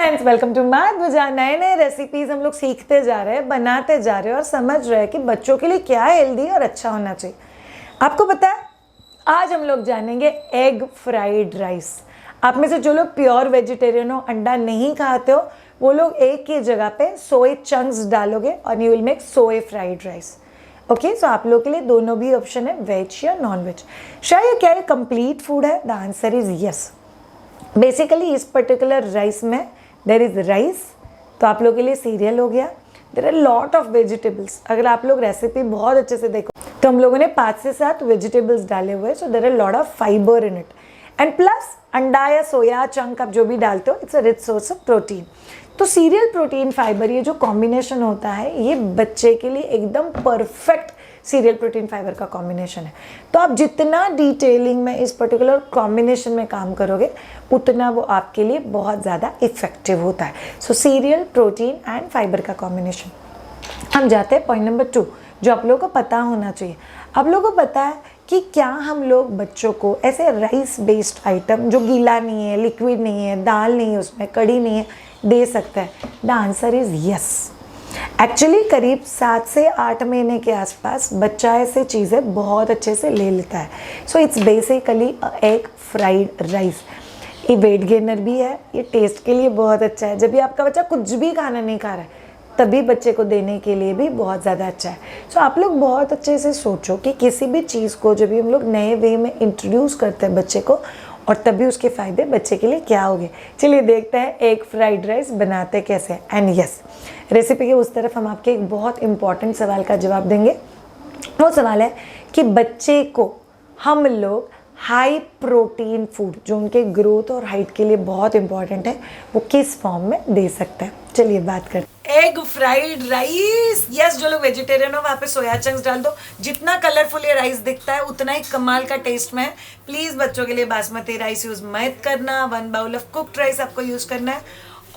Friends, welcome to my भुजा। नए नए रेसिपीज हम लोग सीखते जा रहे हैं, बनाते जा रहे हैं और समझ रहे हैं कि बच्चों के लिए क्या हेल्दी और अच्छा होना चाहिए। आपको पता है, आज हम लोग जानेंगे एग फ्राइड राइस। आप में से जो लोग प्योर वेजिटेरियन हो, अंडा नहीं खाते हो, वो लोग एग की जगह पे सोए चंक्स डालोगे और यू विल मेक सोए फ्राइड राइस। ओके, सो आप लोग के लिए दोनों भी ऑप्शन है, वेज या नॉन वेज। शायद क्या ये कंप्लीट फूड है? The answer is yes. Basically इस पर्टिकुलर राइस में देर इज राइस, तो आप लोग के लिए सीरियल हो गया। There are lot of vegetables. अगर आप लोग रेसिपी बहुत अच्छे से देखो तो हम लोगों ने 5 से 7 वेजिटेबल्स डाले हुए, so there are lot of fibre in it. And plus अंडा या सोया चंक आप जो भी डालते हो, it's a rich source of protein. तो सीरियल प्रोटीन फाइबर, ये जो कॉम्बिनेशन होता है, ये बच्चे के लिए एकदम परफेक्ट सीरियल प्रोटीन फाइबर का कॉम्बिनेशन है। तो आप जितना डिटेलिंग में इस पर्टिकुलर कॉम्बिनेशन में काम करोगे, उतना वो आपके लिए बहुत ज़्यादा इफेक्टिव होता है। सो सीरियल प्रोटीन एंड फाइबर का कॉम्बिनेशन। हम जाते हैं पॉइंट नंबर 2, जो आप लोगों को पता होना चाहिए। आप लोगों को पता है कि क्या हम लोग बच्चों को ऐसे राइस बेस्ड आइटम जो गीला नहीं है, लिक्विड नहीं है, दाल नहीं है, उसमें कड़ी नहीं है, दे सकते हैं? The answer is yes. Actually करीब 7 से 8 महीने के आसपास बच्चा ऐसे चीज़ें बहुत अच्छे से ले लेता है। So it's basically egg fried rice. ये वेट गेनर भी है, ये टेस्ट के लिए बहुत अच्छा है। जब भी आपका बच्चा कुछ भी खाना नहीं खा रहा है, तभी बच्चे को देने के लिए भी बहुत ज़्यादा अच्छा है। सो आप लोग बहुत अच्छे से सोचो कि किसी भी चीज़ को जब भी हम लोग नए वे में इंट्रोड्यूस करते हैं बच्चे को, और तभी उसके फ़ायदे बच्चे के लिए क्या होंगे। चलिए देखते हैं एग फ्राइड राइस बनाते कैसे। एंड यस, रेसिपी के उस तरफ हम आपके एक बहुत इंपॉर्टेंट सवाल का जवाब देंगे। वो सवाल है कि बच्चे को हम लोग हाई प्रोटीन फूड, जो उनके ग्रोथ और हाइट के लिए बहुत इंपॉर्टेंट है, वो किस फॉर्म में दे सकते हैं। चलिए बात करते हैं। Egg fried rice. यस, जो लोग वेजिटेरियन हो वहाँ पे सोया चंक्स डाल दो। जितना कलरफुल ये राइस दिखता है, उतना ही कमाल का टेस्ट में है। प्लीज़ बच्चों के लिए बासमती राइस यूज़ मत करना। 1 बाउल ऑफ कुक्ड राइस आपको यूज़ करना है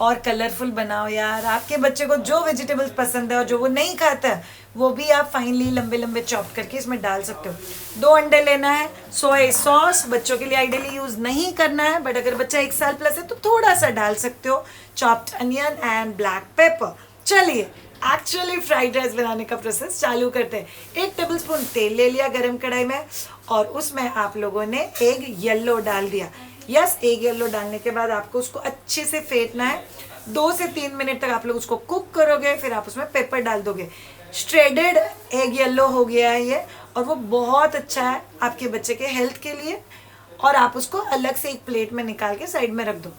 और कलरफुल बनाओ यार। आपके बच्चे को जो वेजिटेबल्स पसंद है और जो वो नहीं खाता है, वो भी आप फाइनली लंबे लंबे चॉप करके इसमें डाल सकते हो। 2 अंडे लेना है। सोया सॉस बच्चों के लिए आइडियली यूज़ नहीं करना है, बट अगर बच्चा 1 साल प्लस है तो थोड़ा सा डाल सकते हो। Chopped onion and black pepper. चलिए एक्चुअली फ्राइड राइस बनाने का प्रोसेस चालू करते हैं। 1 टेबलस्पून तेल ले लिया गरम कढ़ाई में, और उसमें आप लोगों ने एग येलो डाल दिया। यस, एग येलो डालने के बाद आपको उसको अच्छे से फेंटना है। 2 से 3 मिनट तक आप लोग उसको कुक करोगे, फिर आप उसमें पेपर डाल दोगे। श्रेडेड एग येलो हो गया है ये, और वो बहुत अच्छा है आपके बच्चे के हेल्थ के लिए। और आप उसको अलग से एक प्लेट में निकाल के साइड में रख दो।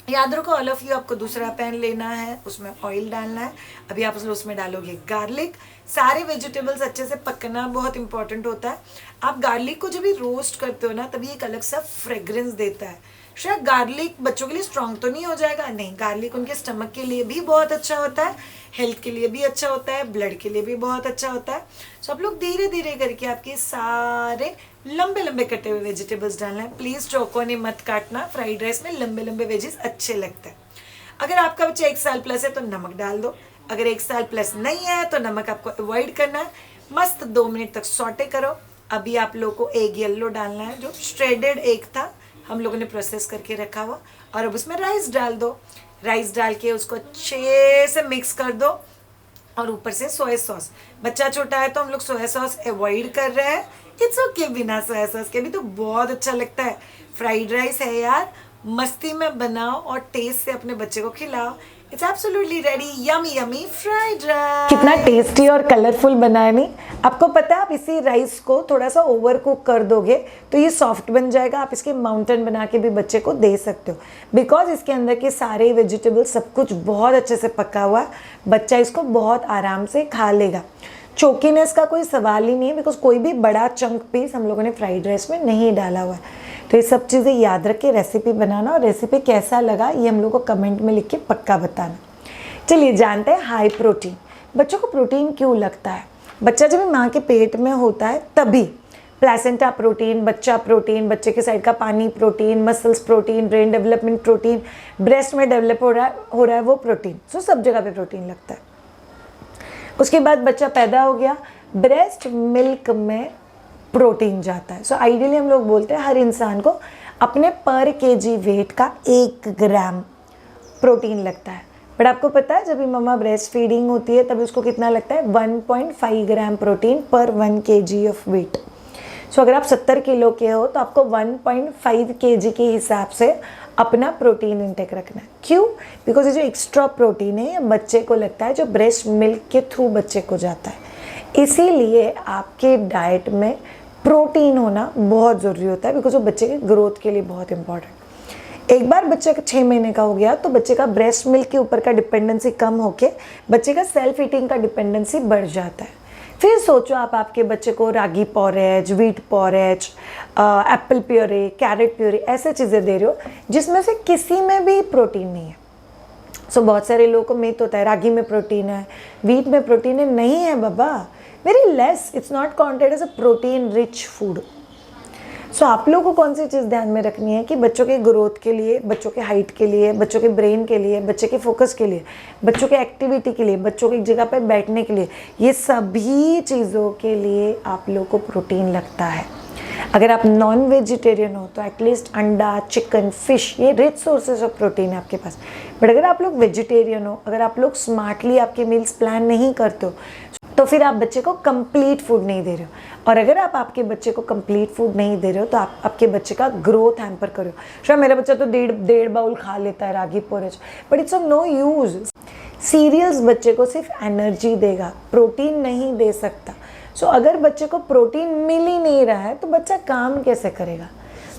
याद रखो, ऑल ऑफ यू, आपको दूसरा पैन लेना है, उसमें ऑयल डालना है। अभी आप उसमें डालोगे गार्लिक। सारे वेजिटेबल्स अच्छे से पकना बहुत इंपॉर्टेंट होता है। आप गार्लिक को जब भी रोस्ट करते हो ना, तभी एक अलग सा फ्रेग्रेंस देता है। शायद गार्लिक बच्चों के लिए स्ट्रॉन्ग तो नहीं हो जाएगा, नहीं, गार्लिक उनके स्टमक के लिए भी बहुत अच्छा होता है, हेल्थ के लिए भी अच्छा होता है, ब्लड के लिए भी बहुत अच्छा होता है। सो आप लोग धीरे धीरे करके आपके सारे लंबे लंबे कटे हुए वेजिटेबल्स डालना है। प्लीज़ चौकोनी मत काटना, फ्राइड राइस में लंबे लंबे वेजिस अच्छे लगते हैं। अगर आपका बच्चा 1 साल प्लस है तो नमक डाल दो। अगर 1 साल प्लस नहीं है तो नमक आपको अवॉइड करना है। मस्त 2 मिनट तक सॉटे करो। अभी आप लोगों को एग येलो डालना है, जो श्रेडेड एग था, हम लोगों ने प्रोसेस करके रखा हुआ, और अब उसमें राइस डाल दो। राइस डाल के उसको अच्छे से मिक्स कर दो, और ऊपर से सोया सॉस। बच्चा छोटा है तो हम लोग सोया सॉस अवॉइड कर रहे हैं। इट्स ओके, बिना सोया सॉस के भी तो बहुत अच्छा लगता है। फ्राइड राइस है यार, मस्ती में बनाओ और टेस्ट से अपने बच्चे को खिलाओ। It's absolutely ready, yummy yummy fried rice. कितना टेस्टी और कलरफुल बना है नहीं? आपको पता है, आप इसी राइस को थोड़ा सा ओवर कुक कर दोगे तो ये सॉफ्ट बन जाएगा। आप इसके माउंटेन बना के भी बच्चे को दे सकते हो, बिकॉज इसके अंदर के सारे वेजिटेबल सब कुछ बहुत अच्छे से पका हुआ है। बच्चा इसको बहुत आराम से खा लेगा। चोकीनेस का कोई सवाल ही नहीं है, बिकॉज कोई भी बड़ा चंक पीस हम लोगों ने फ्राइड राइस में नहीं डाला हुआ है। तो ये सब चीज़ें याद रख के रेसिपी बनाना, और रेसिपी कैसा लगा ये हम लोग को कमेंट में लिख के पक्का बताना। चलिए जानते हैं हाई प्रोटीन। बच्चों को प्रोटीन क्यों लगता है? बच्चा जब माँ के पेट में होता है तभी प्लेसेंटा प्रोटीन, बच्चा प्रोटीन, बच्चे के साइड का पानी protein, muscles protein, brain development protein, breast में डेवलप हो रहा है वो प्रोटीन। सो सब जगह पे प्रोटीन लगता है। उसके बाद बच्चा पैदा हो गया, ब्रेस्ट मिल्क में प्रोटीन जाता है। सो आइडियली हम लोग बोलते हैं हर इंसान को अपने पर केजी वेट का 1 ग्राम प्रोटीन लगता है। बट आपको पता है जब भी मम्मा ब्रेस्ट फीडिंग होती है तब उसको कितना लगता है, 1.5 ग्राम प्रोटीन पर 1 kg ऑफ वेट। सो अगर आप 70 किलो के हो तो आपको 1.5 kg के हिसाब से अपना प्रोटीन इंटेक रखना है। क्यों? बिकॉज ये जो एक्स्ट्रा प्रोटीन है ये बच्चे को लगता है जो ब्रेस्ट मिल्क के थ्रू बच्चे को जाता है। इसीलिए आपके डाइट में प्रोटीन होना बहुत ज़रूरी होता है, बिकॉज वो बच्चे के ग्रोथ के लिए बहुत इंपॉर्टेंट। एक बार बच्चे का 6 महीने का हो गया तो बच्चे का ब्रेस्ट मिल्क के ऊपर का डिपेंडेंसी कम होके बच्चे का सेल्फ ईटिंग का डिपेंडेंसी बढ़ जाता है। फिर सोचो आप आपके बच्चे को ragi porridge, wheat porridge, apple puree, carrot puree ऐसे चीज़ें दे रहे हो जिसमें से किसी में भी प्रोटीन नहीं है। सो बहुत सारे लोगों को मिथ होता है रागी में प्रोटीन है, व्हीट में प्रोटीन है। नहीं है बाबा, very less, it's not counted as a protein rich food. So आप लोगों को कौन सी चीज़ ध्यान में रखनी है कि बच्चों के ग्रोथ के लिए, बच्चों के हाइट के लिए, बच्चों के ब्रेन के लिए, बच्चे के फोकस के लिए, बच्चों के एक्टिविटी के लिए, बच्चों की एक जगह पे बैठने के लिए, ये सभी चीज़ों के लिए आप लोगों को प्रोटीन लगता है। अगर आप नॉन वेजिटेरियन हो तो एटलीस्ट अंडा, चिकन, फिश, ये रिच सोर्सेज ऑफ प्रोटीन है आपके पास। बट अगर आप लोग वेजिटेरियन हो, अगर आप लोग स्मार्टली आपके मील्स प्लान नहीं करते हो तो फिर आप बच्चे को कंप्लीट फूड नहीं दे रहे हो। और अगर आप आपके बच्चे को कंप्लीट फूड नहीं दे रहे हो तो आप आपके बच्चे का ग्रोथ हैम्पर कर रहे हो। शायद मेरा बच्चा तो डेढ़ बाउल खा लेता है ragi porridge, but it's of no use. Cereals बच्चे को सिर्फ एनर्जी देगा, प्रोटीन नहीं दे सकता। सो अगर बच्चे को प्रोटीन मिल ही नहीं रहा है तो बच्चा काम कैसे करेगा?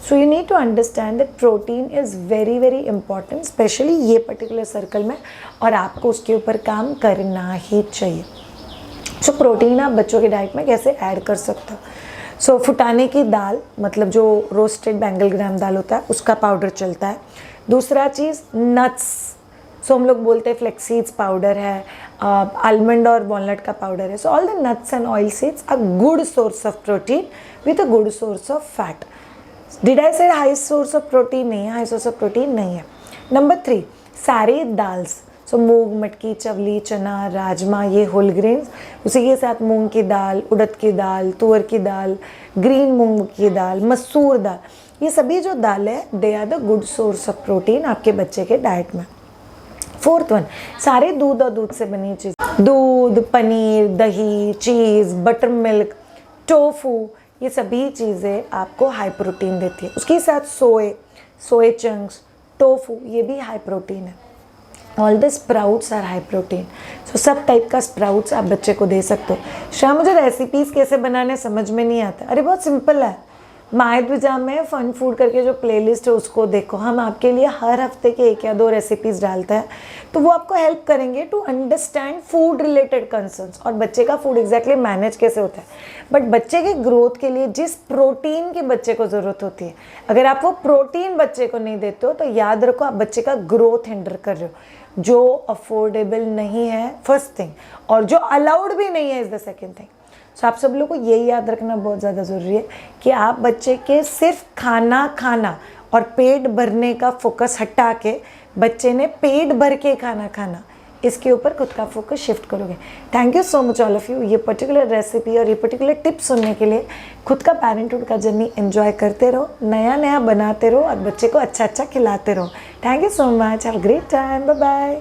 So you need to understand that protein is very very important, specially ये पर्टिकुलर सर्कल में, और आपको उसके ऊपर काम करना ही चाहिए। सो प्रोटीन आप बच्चों के डाइट में कैसे ऐड कर सकते हो? सो फुटाने की दाल, मतलब जो रोस्टेड बैंगल ग्राम दाल होता है उसका पाउडर चलता है। दूसरा चीज़ नट्स, सो हम लोग बोलते हैं फ्लेक्सीड्स पाउडर है, आलमंड और वॉलनट का पाउडर है। So all the nuts and oil seeds are good source of protein with a good source of fat. Did I say high source of protein नहीं है, हाई सोर्स ऑफ प्रोटीन नहीं है। Number 3, सारी दाल्स, सो मूंग, मटकी, चवली, चना, राजमा, ये whole grains. उसी के साथ मूंग की दाल, उड़द की दाल, तुअर की दाल, ग्रीन मूंग की दाल, मसूर दाल, ये सभी जो दाल है they are the good source of protein आपके बच्चे के डाइट में। 4th वन, सारे दूध और दूध से बनी चीज़, दूध, पनीर, दही, चीज़, बटर मिल्क, टोफू, ये सभी चीज़ें आपको हाई प्रोटीन देती है। उसके साथ सोए चंक्स, टोफू, ये भी हाई प्रोटीन है। All the sprouts are high protein. So सब टाइप का स्प्राउट्स आप बच्चे को दे सकते हो। शायद मुझे रेसिपीज़ कैसे बनाने समझ में नहीं आता। अरे बहुत सिंपल है, माहिद्विजा में फन फूड करके जो प्लेलिस्ट है उसको देखो। हम आपके लिए हर हफ्ते के 1 या 2 रेसिपीज़ डालते हैं, तो वो आपको हेल्प करेंगे to understand food related concerns और बच्चे का फूड एग्जैक्टली मैनेज कैसे होता है। बट बच्चे के ग्रोथ के लिए जिस प्रोटीन की बच्चे को ज़रूरत होती है, अगर आप वो प्रोटीन बच्चे को नहीं देते हो तो याद रखो आप बच्चे का ग्रोथ हिंडर कर रहे हो, जो अफोर्डेबल नहीं है फर्स्ट थिंग, और जो अलाउड भी नहीं है इज़ द सेकेंड थिंग। सो आप सब लोगों को यही याद रखना बहुत ज़्यादा ज़रूरी है कि आप बच्चे के सिर्फ खाना और पेट भरने का फोकस हटा के बच्चे ने पेट भर के खाना, इसके ऊपर खुद का फोकस शिफ्ट करोगे। Thank you so much all of you. ये पर्टिकुलर रेसिपी और ये पर्टिकुलर टिप्स सुनने के लिए खुद का पेरेंटहुड का जर्नी एंजॉय करते रहो, नया बनाते रहो और बच्चे को अच्छा खिलाते रहो। Thank you so much, have a great time, bye bye.